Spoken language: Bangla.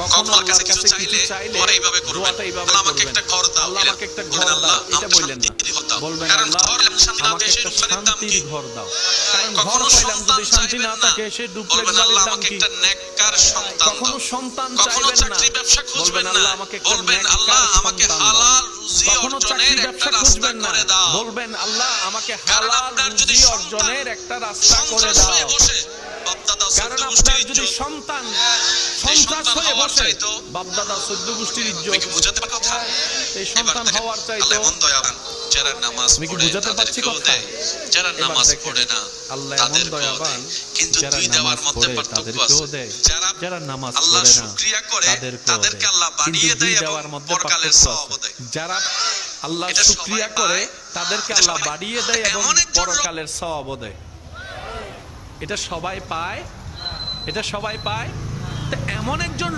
কখনো আল্লাহর কাছে কিছু চাইলে দোয়া এইভাবে করবেন, আল্লাহ আমাকে একটা ঘর দাও, আল্লাহ আমাকে একটা ঘর দাও, এটা বললেন না, বলবেন আল্লাহ আমাকে একটা শান্তির ঘর দাও। কারণ ঘর পাইলাম যদি শান্তি না থাকে সে ডুপ্লেক্স বাড়ির দাম কি? কখনো সন্তান চাইবেন না, বলবেন আল্লাহ আমাকে একটা নেককার সন্তান দাও। কখনো চাকরি ব্যবসা খুঁজবেন না, বলবেন আল্লাহ আমাকে হালাল রুজি অর্জনের একটা রাস্তা করে দাও। কারণ আপনার যদি সন্তান সন্ত্রাস হয়ে বসে, বাপদাদা 14 গোষ্ঠীর ইজ্জত, এই সন্তান হওয়ার চাইতো। যারা নামাজ পড়ে তাদেরকেও দেয়, যারা নামাজ পড়ে না তাদেরকেও দেয়। কিন্তু দুই দেওয়ার মধ্যে পার্থক্য আছে। যারা নামাজ পড়ে না তাদেরকে আল্লাহ বাড়িয়ে দেয় এবং পরকালের সওয়াব দেয়। যারা আল্লাহ শুকরিয়া করে তাদেরকে আল্লাহ বাড়িয়ে দেয় এবং পরকালের সওয়াব দেয়। এটা সবাই পায়, এটা সবাই পায়। তো এমন একজন